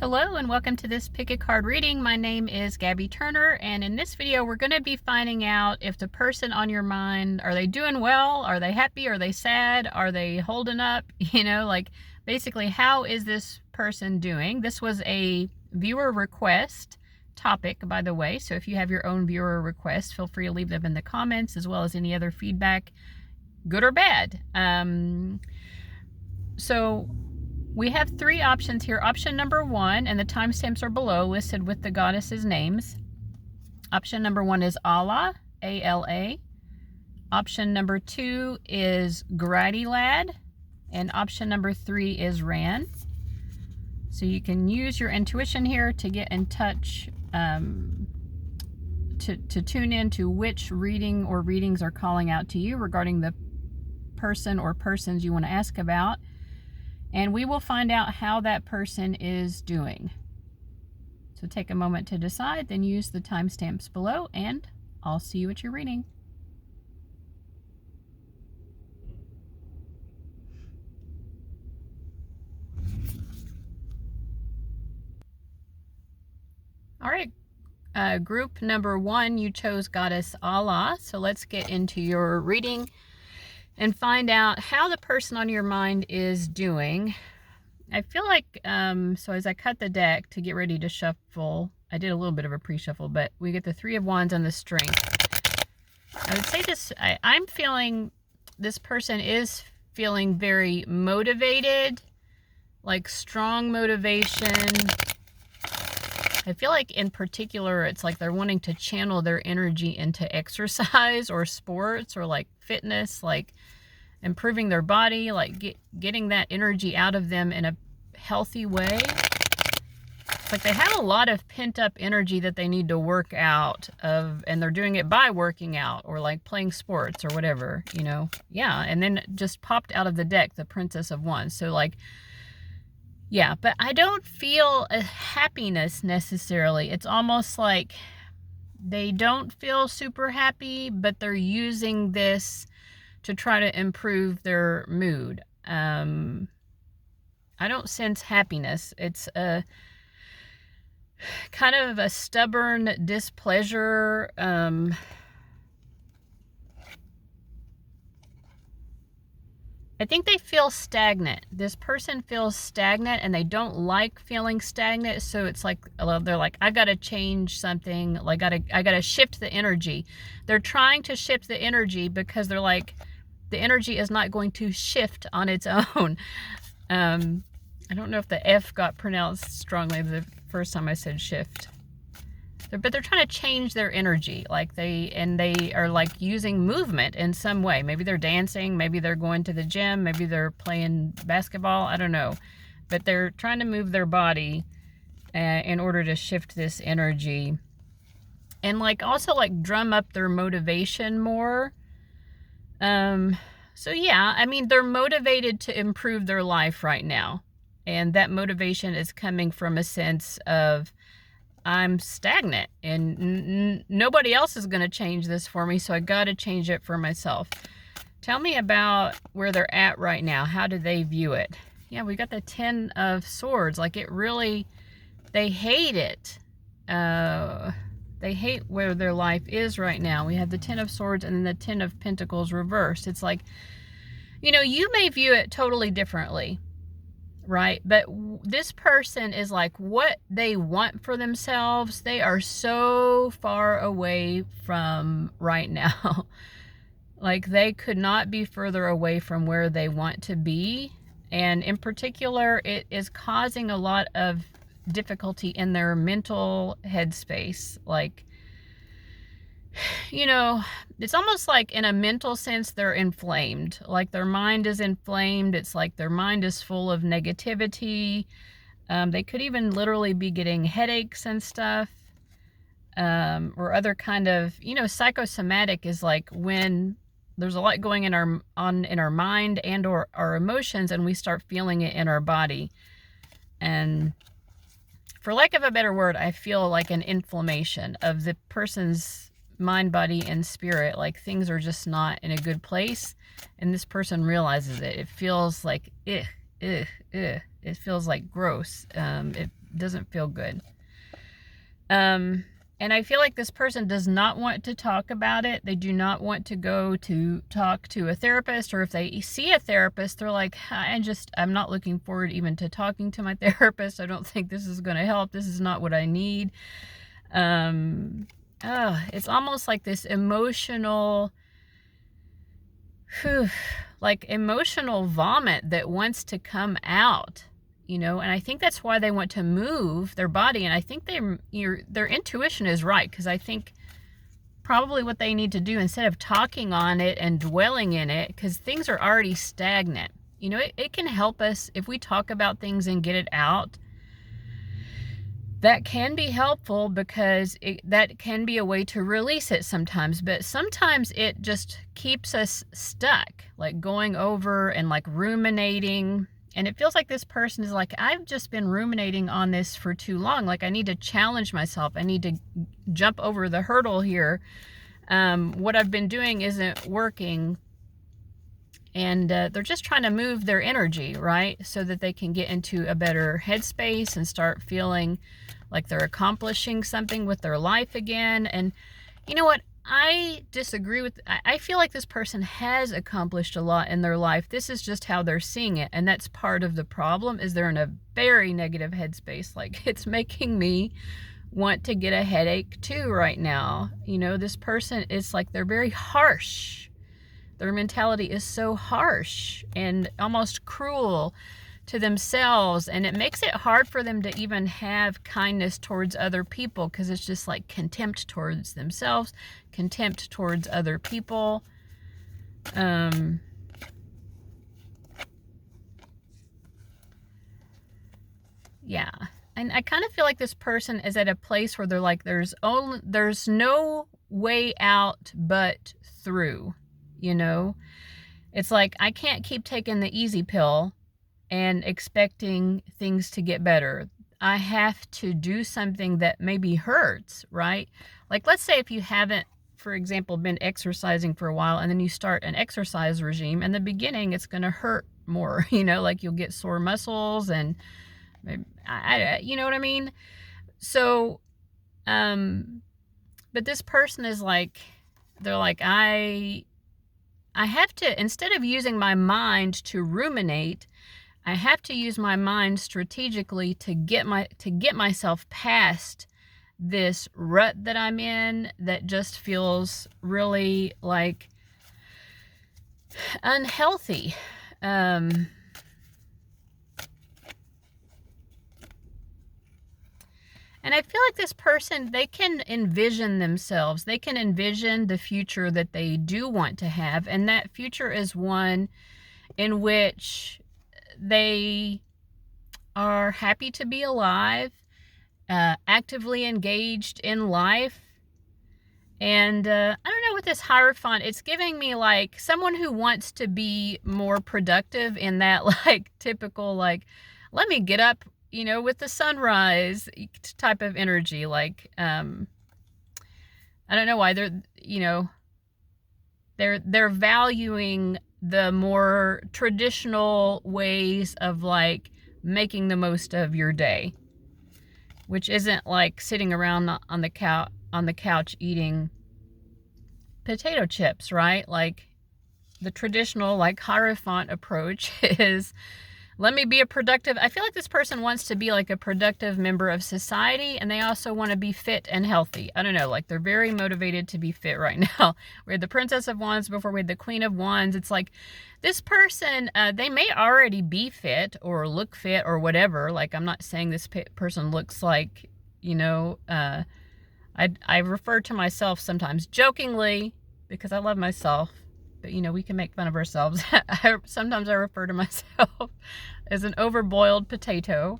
Hello and welcome to this pick a card reading. My name is Gabby Turner, and in this video we're going to be finding out if the person on your mind, are they doing well? Are they happy? Are they sad? Are they holding up? Basically, how is this person doing? This was a viewer request topic, by the way, so if you have your own viewer requests, feel free to leave them in the comments, as well as any other feedback, good or bad. So we have three options here. Option number one, and the timestamps are below, listed with the goddesses' names. Option number one is Allah, A-L-A. Option number two is Greiddylad. And option number three is Ran. So you can use your intuition here to get in touch, to tune in to which reading or readings are calling out to you regarding the person or persons you want to ask about. And we will find out how that person is doing. So take a moment to decide, then use the timestamps below, and I'll see you at your reading. All right, group number one, you chose Goddess Allah. So let's get into your reading and find out how the person on your mind is doing. I feel like, so as I cut the deck to get ready to shuffle, I did a little bit of a pre-shuffle, but we get the Three of Wands and the Strength. I would say this, I'm feeling this person is feeling very motivated, like strong motivation. I feel like in particular, it's like they're wanting to channel their energy into exercise or sports or like fitness, like improving their body, like getting that energy out of them in a healthy way. It's like they have a lot of pent up energy that they need to work out of, and they're doing it by working out or like playing sports or whatever, you know? Yeah, and then just popped out of the deck, the Princess of Wands. So like, yeah, but I don't feel a happiness necessarily. It's almost like they don't feel super happy, but they're using this to try to improve their mood. I don't sense happiness. It's a kind of a stubborn displeasure. I think they feel stagnant. This person feels stagnant and they don't like feeling stagnant. So it's like, they're like, I got to change something. Like, I got to shift the energy. They're trying to shift the energy because they're like, the energy is not going to shift on its own. I don't know if the F got pronounced strongly the first time I said shift. But they're trying to change their energy, like they are like using movement in some way. Maybe they're dancing, maybe they're going to the gym, maybe they're playing basketball, I don't know. But they're trying to move their body in order to shift this energy. And like also like drum up their motivation more. So yeah, I mean, they're motivated to improve their life right now. And that motivation is coming from a sense of, I'm stagnant and nobody else is going to change this for me, so I got to change it for myself. Tell me about where they're at right now. How do they view it? Yeah, we got the Ten of Swords. Like it really, they hate it. They hate where their life is right now. We have the Ten of Swords and then the Ten of Pentacles reversed. It's like, you know, you may view it totally differently, right? But this person is like what they want for themselves. They are so far away from right now. Like they could not be further away from where they want to be. And in particular, it is causing a lot of difficulty in their mental headspace. Like, you know, it's almost like in a mental sense, they're inflamed. Like their mind is inflamed. It's like their mind is full of negativity. They could even literally be getting headaches and stuff. Or other kind of, you know, psychosomatic is like when there's a lot going in our mind and or our emotions, and we start feeling it in our body. And for lack of a better word, I feel like an inflammation of the person's mind, body, and spirit. Like things are just not in a good place, and this person realizes it. It feels like, it feels like gross. It doesn't feel good. And I feel like this person does not want to talk about it. They do not want to go to talk to a therapist, or if they see a therapist, they're like, I'm not looking forward even to talking to my therapist. I don't think this is going to help. This is not what I need. It's almost like this emotional, like emotional vomit that wants to come out. And I think that's why they want to move their body. And I think their intuition is right, because I think probably what they need to do, instead of talking on it and dwelling in it, because things are already stagnant. It can help us if we talk about things and get it out. That can be helpful, because that can be a way to release it sometimes. But sometimes it just keeps us stuck, like going over and like ruminating. And it feels like this person is like, I've just been ruminating on this for too long. Like, I need to challenge myself. I need to jump over the hurdle here. What I've been doing isn't working. And they're just trying to move their energy, right? So that they can get into a better headspace and start feeling like they're accomplishing something with their life again. And you know what? I disagree with, I feel like this person has accomplished a lot in their life. This is just how they're seeing it. And that's part of the problem, is they're in a very negative headspace. Like, it's making me want to get a headache too right now. This person is like, they're very harsh. Their mentality is so harsh and almost cruel to themselves, and it makes it hard for them to even have kindness towards other people, because it's just like contempt towards themselves, contempt towards other people. Yeah. And I kind of feel like this person is at a place where they're like, there's no way out but through. It's like, I can't keep taking the easy pill and expecting things to get better. I have to do something that maybe hurts, right? Like, let's say if you haven't, for example, been exercising for a while, and then you start an exercise regime. In the beginning, it's going to hurt more, like you'll get sore muscles, and you know what I mean? So, but this person is like, they're like, I have to, instead of using my mind to ruminate, I have to use my mind strategically to get myself past this rut that I'm in, that just feels really like unhealthy. And I feel like this person, they can envision themselves. They can envision the future that they do want to have. And that future is one in which they are happy to be alive, actively engaged in life. And I don't know, with this Hierophant, it's giving me like someone who wants to be more productive, in that like typical, like, let me get up, with the sunrise type of energy. Like, I don't know why they're valuing the more traditional ways of like making the most of your day, which isn't like sitting around on the couch eating potato chips, right? Like, the traditional like Hierophant approach is, let me be a productive. I feel like this person wants to be like a productive member of society, and they also want to be fit and healthy. I don't know, like, they're very motivated to be fit right now. We had the Princess of Wands before, we had the Queen of Wands. It's like, this person, they may already be fit or look fit or whatever. Like, I'm not saying this person looks like, I refer to myself sometimes jokingly, because I love myself. But, we can make fun of ourselves. Sometimes I refer to myself as an overboiled potato.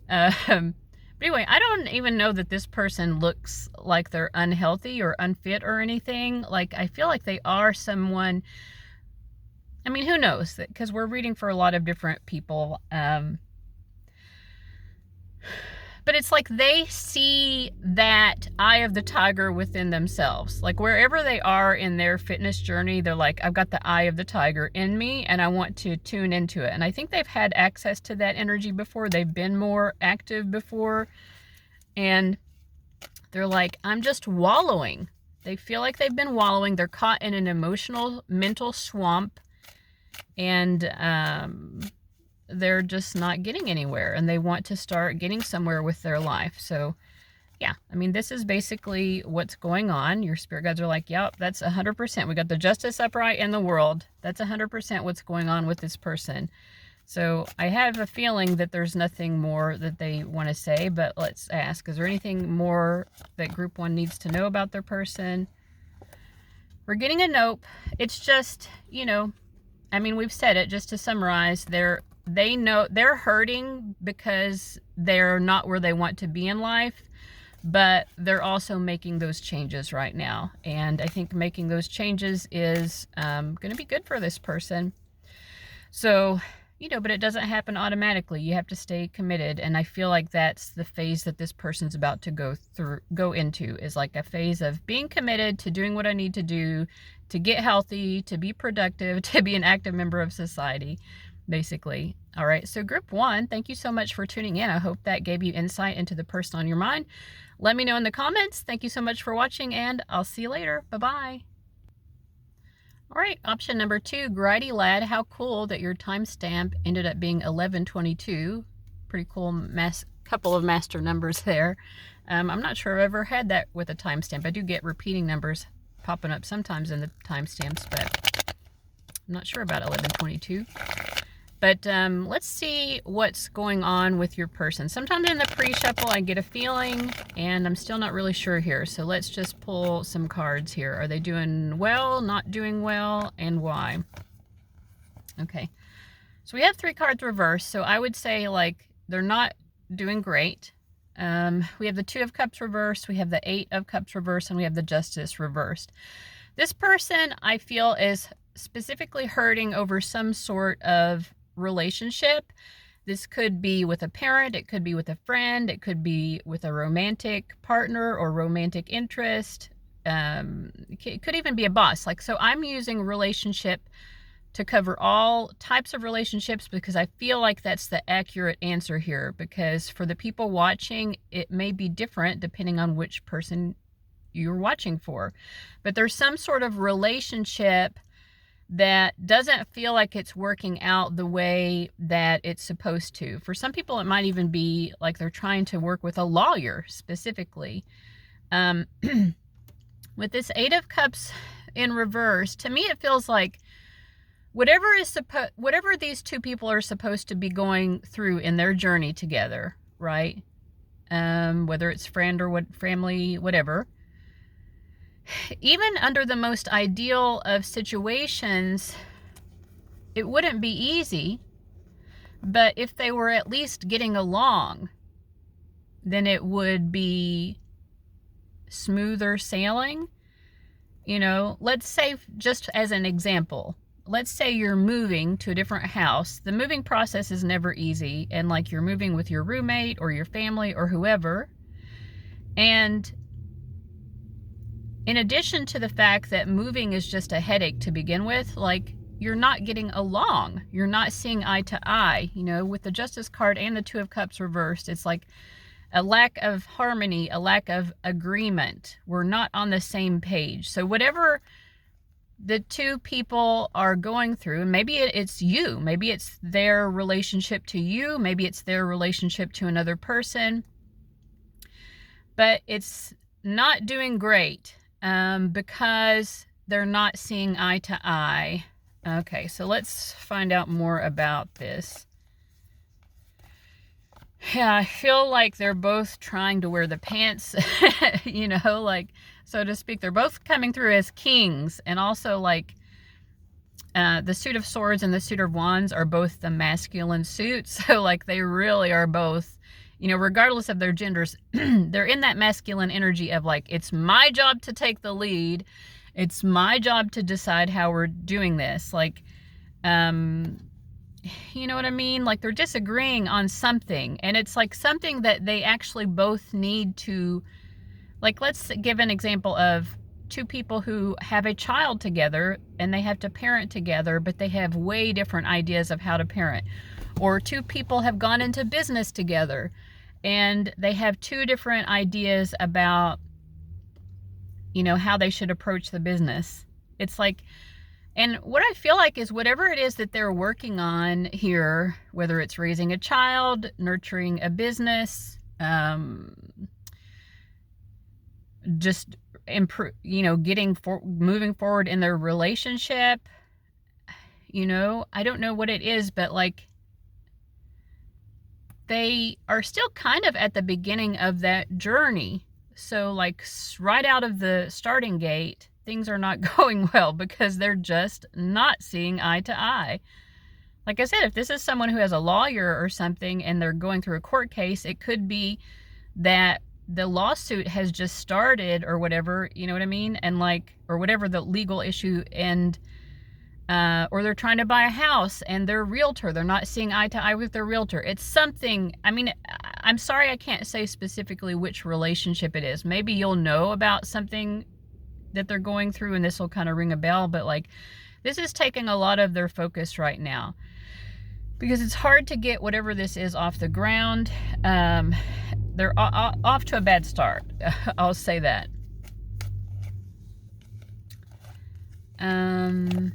But anyway, I don't even know that this person looks like they're unhealthy or unfit or anything. Like, I feel like they are someone, I mean, who knows? Because we're reading for a lot of different people. But it's like they see that eye of the tiger within themselves. Like wherever they are in their fitness journey, they're like, I've got the eye of the tiger in me and I want to tune into it. And I think they've had access to that energy before. They've been more active before. And they're like, I'm just wallowing. They feel like they've been wallowing. They're caught in an emotional, mental swamp. And they're just not getting anywhere, and they want to start getting somewhere with their life. So yeah, I mean, this is basically what's going on. Your spirit guides are like, yep, that's 100%. We got the justice upright in the world. That's 100% what's going on with this person. So I have a feeling that there's nothing more that they want to say, but let's ask, is there anything more that group 1 needs to know about their person? We're getting a nope. It's just, you know, I mean, we've said it, just to summarize, they know they're hurting because they're not where they want to be in life, but they're also making those changes right now. And I think making those changes is going to be good for this person. So, you know, but it doesn't happen automatically. You have to stay committed. And I feel like that's the phase that this person's about to go into, is like a phase of being committed to doing what I need to do to get healthy, to be productive, to be an active member of society, basically. All right, so group 1, thank you so much for tuning in. I hope that gave you insight into the person on your mind. Let me know in the comments. Thank you so much for watching, and I'll see you later. Bye-bye. All right, option number 2, Greiddylad. How cool that your timestamp ended up being 1122. Pretty cool couple of master numbers there. I'm not sure I've ever had that with a timestamp. I do get repeating numbers popping up sometimes in the timestamps, but I'm not sure about 1122. But let's see what's going on with your person. Sometimes in the pre-shuffle I get a feeling, and I'm still not really sure here. So let's just pull some cards here. Are they doing well, not doing well, and why? Okay, so we have 3 cards reversed. So I would say, like, they're not doing great. We have the 2 of Cups reversed, we have the 8 of Cups reversed, and we have the Justice reversed. This person, I feel, is specifically hurting over some sort of relationship. This could be with a parent, it could be with a friend, it could be with a romantic partner or romantic interest. It could even be a boss. Like, so I'm using relationship to cover all types of relationships because I feel like that's the accurate answer here, because for the people watching, it may be different depending on which person you're watching for. But there's some sort of relationship that doesn't feel like it's working out the way that it's supposed to. For some people, it might even be like they're trying to work with a lawyer specifically. With this 8 of Cups in reverse, to me it feels like whatever these 2 people are supposed to be going through in their journey together, right? Whether it's friend or family, whatever. Even under the most ideal of situations, it wouldn't be easy. But if they were at least getting along, then it would be smoother sailing. You know, let's say, just as an example, let's say you're moving to a different house. The moving process is never easy. And like, you're moving with your roommate or your family or whoever. And in addition to the fact that moving is just a headache to begin with, like, you're not getting along. You're not seeing eye to eye. You know, with the Justice card and the 2 of Cups reversed, it's like a lack of harmony, a lack of agreement. We're not on the same page. So whatever the 2 people are going through, maybe it's you, maybe it's their relationship to you, maybe it's their relationship to another person, but it's not doing great. Because they're not seeing eye to eye. Okay, so let's find out more about this. Yeah, I feel like they're both trying to wear the pants, you know, like, so to speak. They're both coming through as kings, and also like the suit of swords and the suit of wands are both the masculine suits. So like, they really are both, you know, regardless of their genders, they're in that masculine energy of like, it's my job to take the lead. It's my job to decide how we're doing this. Like, you know what I mean? Like they're disagreeing on something, and it's like something that they actually both need to, like, let's give an example of two people who have a child together and they have to parent together, but they have way different ideas of how to parent. Or two people have gone into business together and they have two different ideas about, you know, how they should approach the business. It's like, and what I feel like is whatever it is that they're working on here, whether it's raising a child, nurturing a business, just improve, you know, moving forward in their relationship, you know, I don't know what it is, but like they are still kind of at the beginning of that journey. So like right out of the starting gate, things are not going well because they're just not seeing eye to eye. Like I said, if this is someone who has a lawyer or something and they're going through a court case, it could be that the lawsuit has just started or whatever, you know what I mean? And like, or whatever the legal issue, and or they're trying to buy a house and their realtor, they're not seeing eye to eye with their realtor. It's something, I mean, I'm sorry I can't say specifically which relationship it is. Maybe you'll know about something that they're going through and this will kind of ring a bell, but like this is taking a lot of their focus right now because it's hard to get whatever this is off the ground. They're off to a bad start. I'll say that. And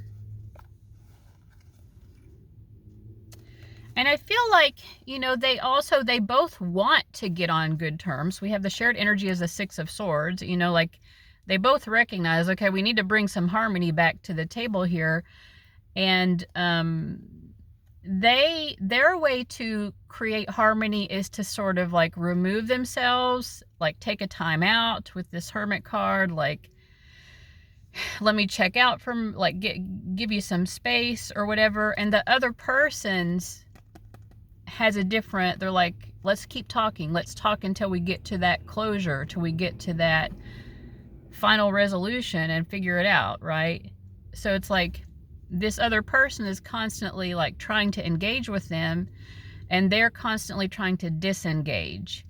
I feel like, you know, they both want to get on good terms. We have the shared energy as the Six of Swords, you know, like they both recognize, okay, we need to bring some harmony back to the table here. And their way to create harmony is to sort of like remove themselves, like take a time out with this Hermit card, like let me check out from, like, give you some space or whatever. And the other person's has a different, they're like, let's keep talking, let's talk until we get to that closure, till we get to that final resolution and figure it out, right? So it's like this other person is constantly like trying to engage with them and they're constantly trying to disengage,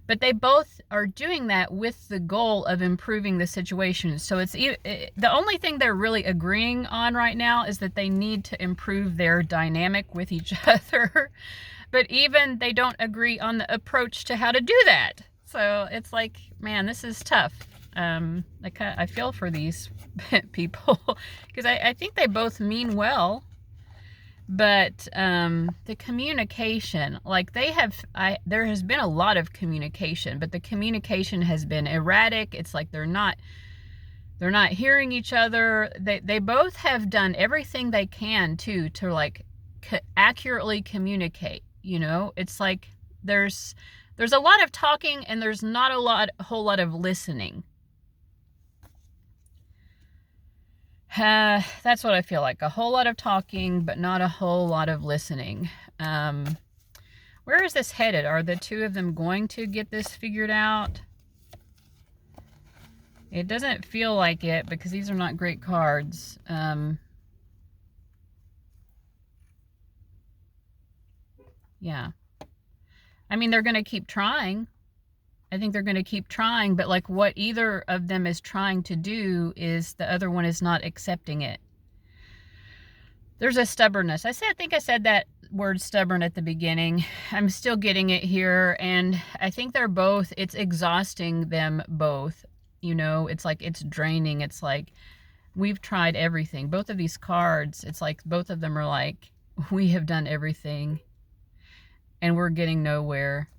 but they both are doing that with the goal of improving the situation. So it's the only thing they're really agreeing on right now is that they need to improve their dynamic with each other. But even they don't agree on the approach to how to do that. So it's like, man, this is tough. I feel for these people because I think they both mean well, but the communication, like there has been a lot of communication, but the communication has been erratic. It's like they're not hearing each other. They both have done everything they can to like accurately communicate. You know, it's like there's a lot of talking and there's not a whole lot of listening. That's what I feel like. A whole lot of talking, but not a whole lot of listening. Where is this headed? Are the two of them going to get this figured out? It doesn't feel like it because these are not great cards. Yeah. I mean, they're going to keep trying. I think they're going to keep trying, but like what either of them is trying to do is the other one is not accepting it. There's a stubbornness. I think I said that word stubborn at the beginning. I'm still getting it here. And I think it's exhausting them both. You know, it's like, it's draining. It's like, we've tried everything. Both of these cards, it's like both of them are like, we have done everything and we're getting nowhere.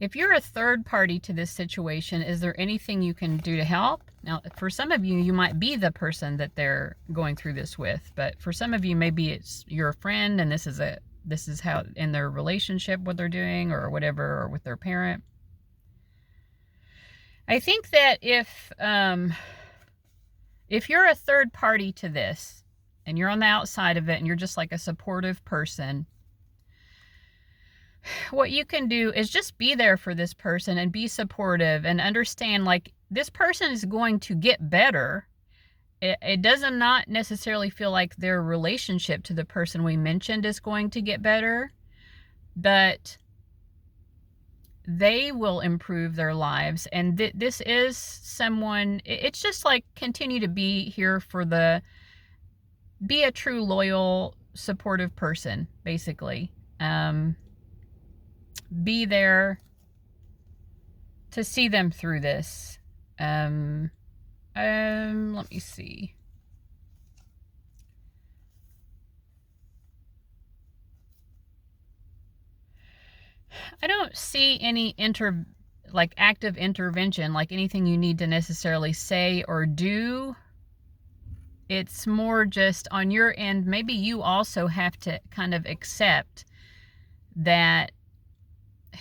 If you're a third party to this situation, is there anything you can do to help? Now, for some of you, you might be the person that they're going through this with, but for some of you, maybe it's your friend and this is how in their relationship, what they're doing or whatever, or with their parent. I think that if you're a third party to this and you're on the outside of it and you're just like a supportive person, what you can do is just be there for this person and be supportive and understand like this person is going to get better it does not necessarily feel like their relationship to the person we mentioned is going to get better, but they will improve their lives. And this is someone, it's just like continue to be here for be a true, loyal, supportive person, basically. Be there to see them through this. Let me see. I don't see any active intervention, like anything you need to necessarily say or do. It's more just on your end. Maybe you also have to kind of accept that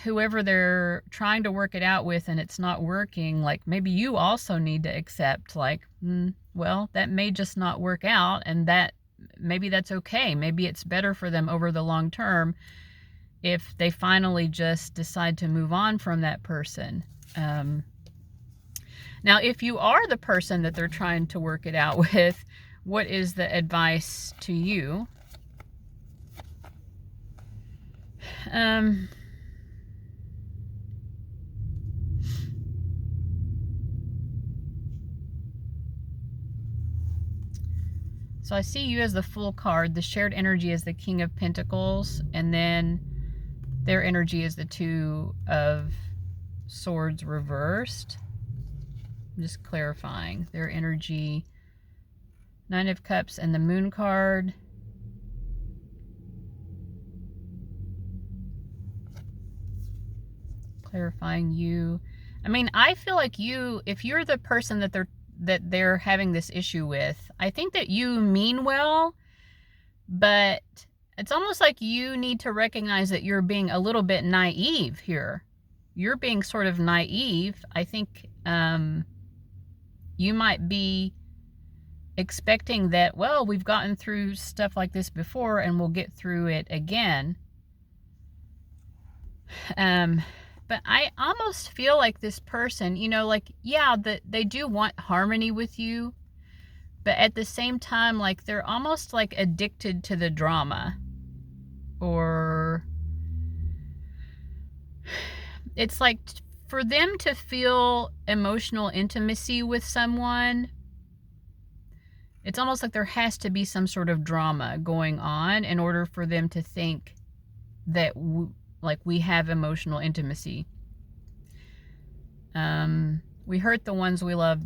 whoever they're trying to work it out with and it's not working, like maybe you also need to accept, like, well, that may just not work out, and that maybe that's okay. Maybe it's better for them over the long term if they finally just decide to move on from that person. Now, if you are the person that they're trying to work it out with, what is the advice to you? So I see you as the Fool card. The shared energy is the King of Pentacles, and then their energy is the Two of Swords reversed. I'm just clarifying. Their energy, Nine of Cups and the Moon card. Clarifying you. I mean, I feel like you, if you're the person that they're having this issue with, I think that you mean well, but it's almost like you need to recognize that you're being a little bit naive here. You're being sort of naive. I think you might be expecting that, well, we've gotten through stuff like this before and we'll get through it again. But I almost feel like this person, you know, like, yeah, they do want harmony with you, but at the same time, like, they're almost like addicted to the drama. Or it's like for them to feel emotional intimacy with someone, it's almost like there has to be some sort of drama going on in order for them to think that we have emotional intimacy. We hurt the ones we love,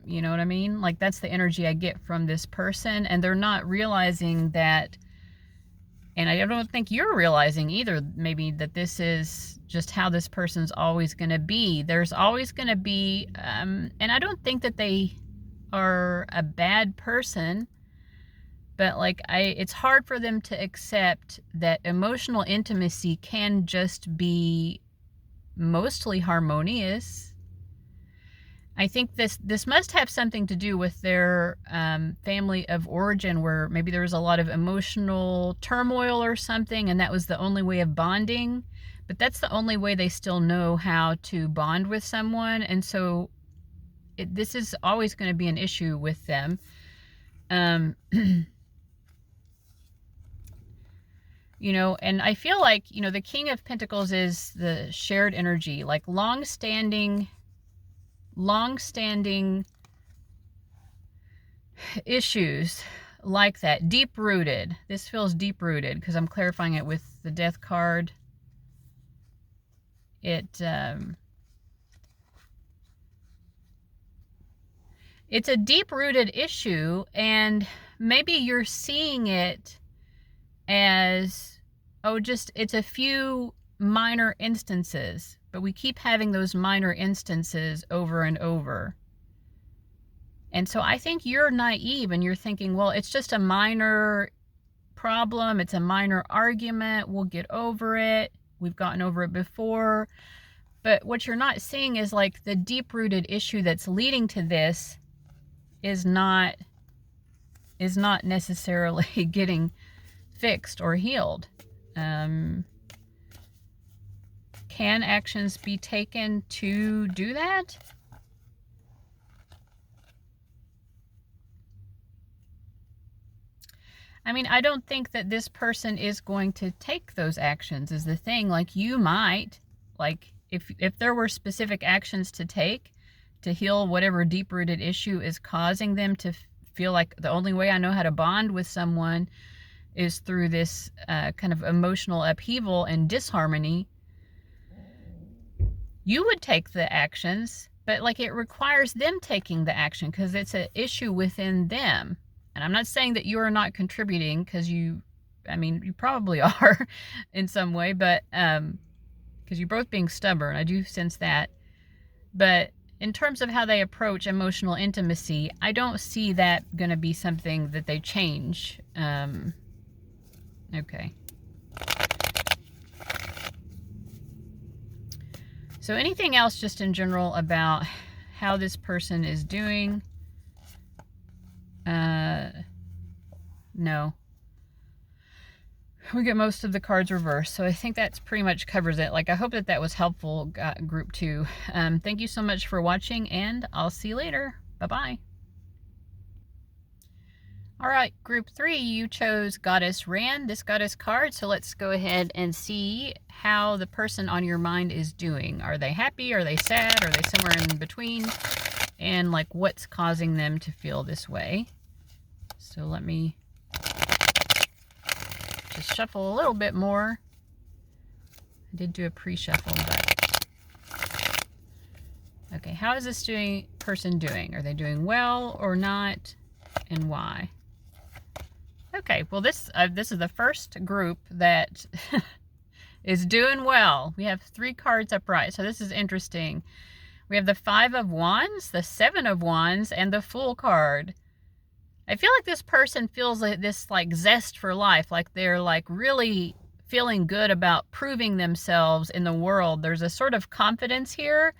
you know what I mean? Like, that's the energy I get from this person, and they're not realizing that, and I don't think you're realizing either, maybe, that this is just how this person's always going to be. There's always going to be, and I don't think that they are a bad person, but like, it's hard for them to accept that emotional intimacy can just be mostly harmonious. I think this must have something to do with their family of origin, where maybe there was a lot of emotional turmoil or something, and that was the only way of bonding. But that's the only way they still know how to bond with someone, and so this is always going to be an issue with them. You know, and I feel like, you know, the King of Pentacles is the shared energy, like long-standing issues like that, deep-rooted. This feels deep-rooted because I'm clarifying it with the Death card. It's a deep-rooted issue, and maybe you're seeing it as, oh, it's a few minor instances, but we keep having those minor instances over and over. And so I think you're naive and you're thinking, well, it's just a minor problem, it's a minor argument, we'll get over it, we've gotten over it before. But what you're not seeing is like the deep-rooted issue that's leading to this is not necessarily getting fixed or healed. Can actions be taken to do that? I mean, I don't think that this person is going to take those actions is the thing. Like, you might, like, if there were specific actions to take to heal whatever deep-rooted issue is causing them to feel like the only way I know how to bond with someone is through this kind of emotional upheaval and disharmony, you would take the actions, but like, it requires them taking the action because it's an issue within them. And I'm not saying that you are not contributing, because you probably are in some way, but because you're both being stubborn, I do sense that. But in terms of how they approach emotional intimacy, I don't see that going to be something that they change. Okay. So anything else just in general about how this person is doing? No. We get most of the cards reversed, so I think that's pretty much covers it. Like, I hope that was helpful, group 2. Thank you so much for watching, and I'll see you later. Bye-bye. All right, group 3, you chose Goddess Rand, this goddess card. So let's go ahead and see how the person on your mind is doing. Are they happy? Are they sad? Are they somewhere in between? And like, what's causing them to feel this way? So let me just shuffle a little bit more. I did do a pre-shuffle, but okay. How is this person doing? Are they doing well or not, and why? Okay, well, this is the first group that is doing well. We have 3 cards upright, so this is interesting. We have the 5 of Wands, the 7 of Wands, and the Fool card. I feel like this person feels like this, like, zest for life, like they're like really feeling good about proving themselves in the world. There's a sort of confidence here,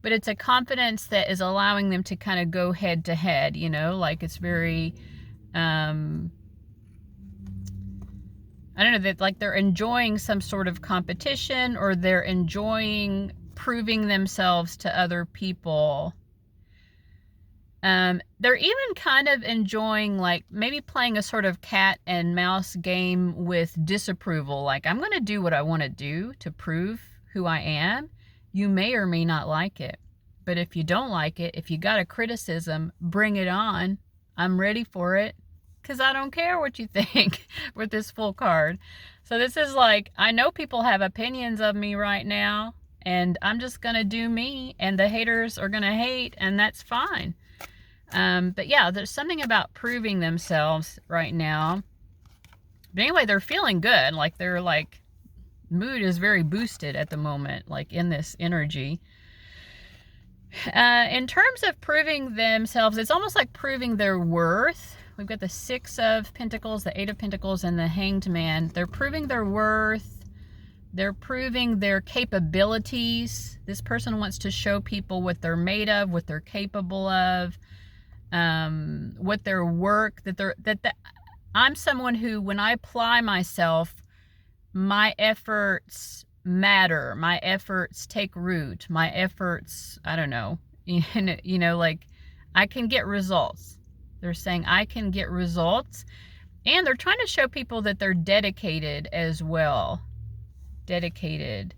but it's a confidence that is allowing them to kind of go head to head, you know, like it's very, I don't know, that like they're enjoying some sort of competition, or they're enjoying proving themselves to other people. They're even kind of enjoying, like, maybe playing a sort of cat and mouse game with disapproval. Like, I'm going to do what I want to do to prove who I am. You may or may not like it. But if you don't like it, if you got a criticism, bring it on. I'm ready for it, because I don't care what you think with this Fool card. So this is like, I know people have opinions of me right now, and I'm just going to do me, and the haters are going to hate, and that's fine. But yeah, there's something about proving themselves right now. But anyway, they're feeling good. Like, they're like, mood is very boosted at the moment, like in this energy. In terms of proving themselves, it's almost like proving their worth. We've got the 6 of Pentacles, the 8 of Pentacles, and the Hanged Man. They're proving their worth. They're proving their capabilities. This person wants to show people what they're made of, what they're capable of. What their work, I'm someone who, when I apply myself, my efforts matter, my efforts take root, my efforts, I don't know, you know, like, I can get results. They're saying I can get results, and they're trying to show people that they're dedicated as well. Dedicated.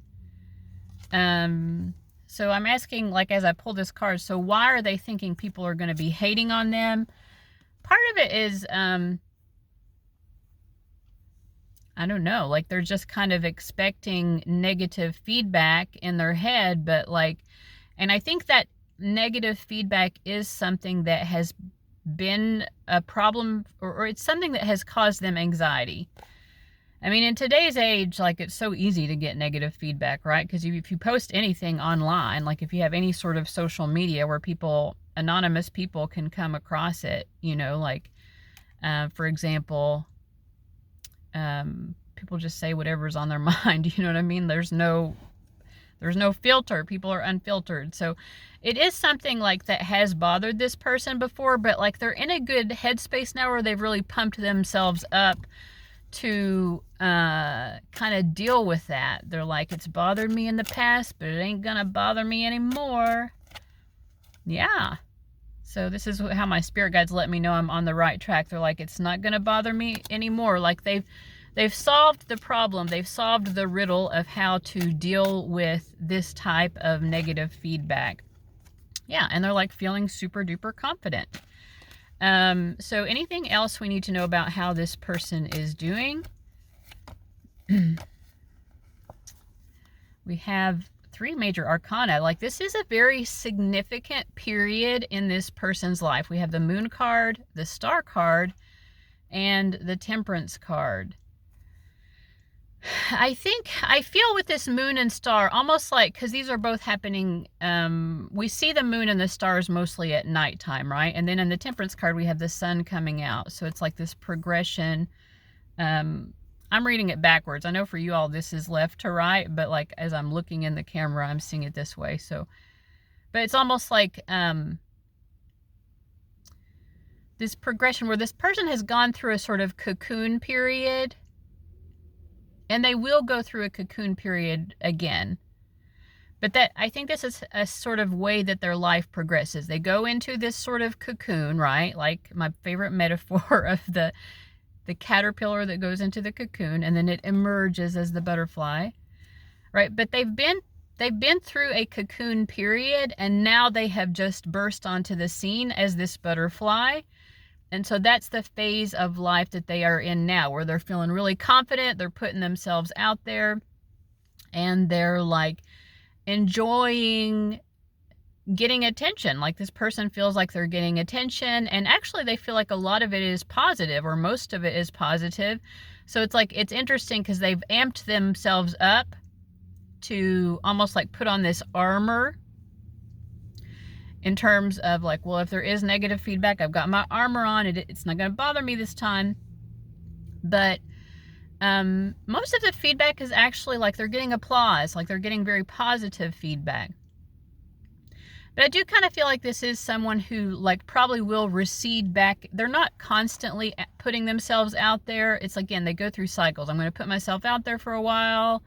So I'm asking, like, as I pull this card, so why are they thinking people are going to be hating on them? Part of it is, I don't know, like, they're just kind of expecting negative feedback in their head, but like, and I think that negative feedback is something that has been a problem, or it's something that has caused them anxiety. I mean, in today's age, like, it's so easy to get negative feedback, right? Because if you post anything online, like if you have any sort of social media where people, anonymous people, can come across it, you know, like, for example, people just say whatever's on their mind, you know what I mean? There's no filter. People are unfiltered. So it is something like that has bothered this person before, but like, they're in a good headspace now where they've really pumped themselves up to kind of deal with that. They're like, it's bothered me in the past, but it ain't gonna bother me anymore. Yeah. So this is how my spirit guides let me know I'm on the right track. They're like, it's not going to bother me anymore. Like they've solved the problem. They've solved the riddle of how to deal with this type of negative feedback. Yeah, and they're like feeling super duper confident. So anything else we need to know about how this person is doing? We have 3 major arcana. Like, this is a very significant period in this person's life. We have the Moon card, the Star card, and the Temperance card. I feel with this Moon and Star, almost like, because these are both happening, we see the Moon and the stars mostly at nighttime, right? And then in the Temperance card, we have the Sun coming out. So it's like this progression. I'm reading it backwards. I know for you all this is left to right, but like as I'm looking in the camera, I'm seeing it this way. So, but it's almost like this progression where this person has gone through a sort of cocoon period, and they will go through a cocoon period again. But that, I think this is a sort of way that their life progresses. They go into this sort of cocoon, right? Like my favorite metaphor of the caterpillar that goes into the cocoon, and then it emerges as the butterfly, right? But they've been through a cocoon period, and now they have just burst onto the scene as this butterfly. And so that's the phase of life that they are in now, where they're feeling really confident, they're putting themselves out there, and they're like enjoying getting attention. Like this person feels like they're getting attention, and actually they feel like a lot of it is positive, or most of it is positive. So it's like, it's interesting because they've amped themselves up to almost like put on this armor in terms of like, well, if there is negative feedback, I've got my armor on, it's not going to bother me this time. But most of the feedback is actually like they're getting applause, like they're getting very positive feedback. But I do kind of feel like this is someone who like probably will recede back. They're not constantly putting themselves out there. It's like, again, they go through cycles. I'm going to put myself out there for a while,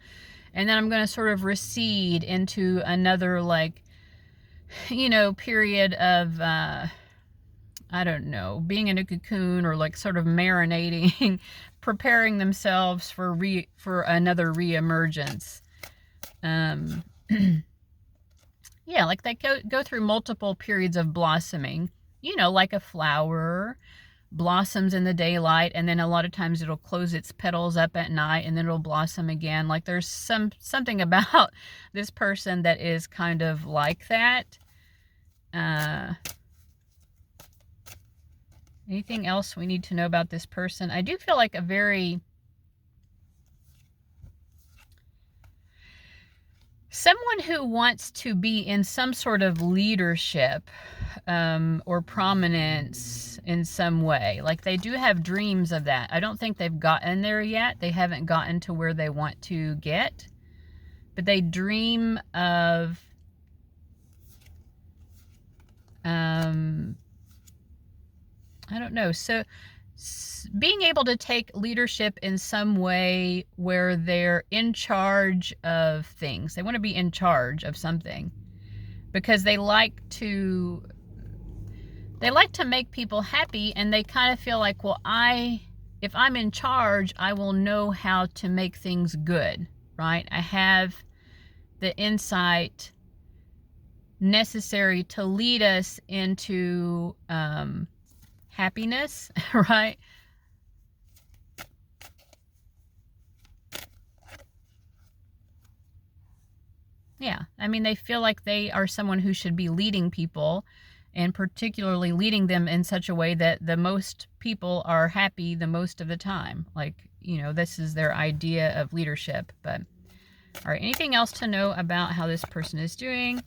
and then I'm going to sort of recede into another, like, you know, period of, I don't know, being in a cocoon, or like sort of marinating, preparing themselves for another reemergence. Yeah, like they go through multiple periods of blossoming, you know, like a flower blossoms in the daylight, and then a lot of times it'll close its petals up at night, and then it'll blossom again. Like there's something about this person that is kind of like that. Anything else we need to know about this person? I do feel like a very... someone who wants to be in some sort of leadership or prominence in some way. Like they do have dreams of that. I don't think they've gotten there yet. They haven't gotten to where they want to get. But they dream of I don't know. So being able to take leadership in some way where they're in charge of things. They want to be in charge of something because they like to make people happy, and they kind of feel like, well, if I'm in charge, I will know how to make things good, right? I have the insight necessary to lead us into happiness, right? Yeah, I mean, they feel like they are someone who should be leading people, and particularly leading them in such a way that the most people are happy the most of the time. Like, you know, this is their idea of leadership. But, all right, anything else to know about how this person is doing?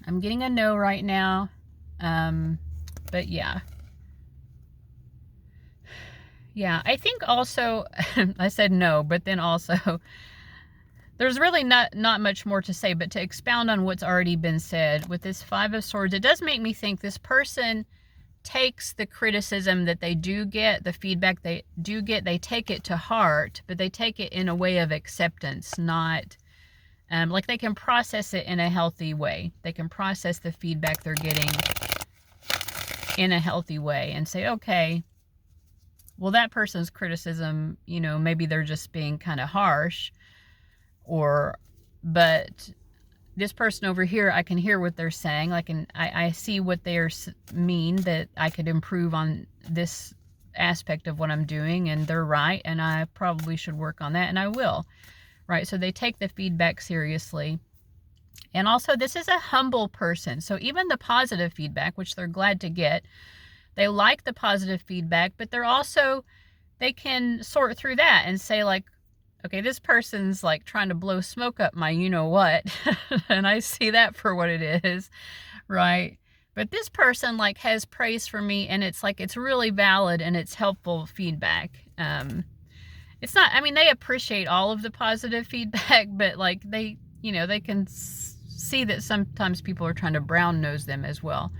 I'm getting a no right now. But yeah. Yeah, I think also, I said no, but then also, there's really not much more to say, but to expound on what's already been said, with this Five of Swords, it does make me think this person takes the criticism that they do get, the feedback they do get, they take it to heart, but they take it in a way of acceptance, not, like they can process it in a healthy way. They can process the feedback they're getting in a healthy way and say, okay, well, that person's criticism, you know, maybe they're just being kind of harsh, but this person over here, I can hear what they're saying. Like, I see what they mean, that I could improve on this aspect of what I'm doing, and they're right, and I probably should work on that, and I will, right? So they take the feedback seriously. And also, this is a humble person. So even the positive feedback, which they're glad to get, they like the positive feedback, but they can sort through that and say, like, okay, this person's like trying to blow smoke up my you-know-what, and I see that for what it is, right? But this person like has praise for me, and it's like, it's really valid and it's helpful feedback. It's not, I mean, they appreciate all of the positive feedback, but like they, you know, they can see that sometimes people are trying to brown nose them as well.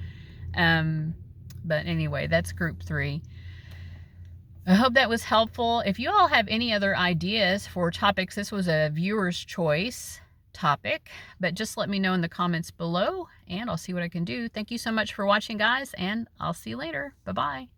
But anyway, that's group 3. I hope that was helpful. If you all have any other ideas for topics, this was a viewer's choice topic, but just let me know in the comments below, and I'll see what I can do. Thank you so much for watching, guys, and I'll see you later. Bye-bye.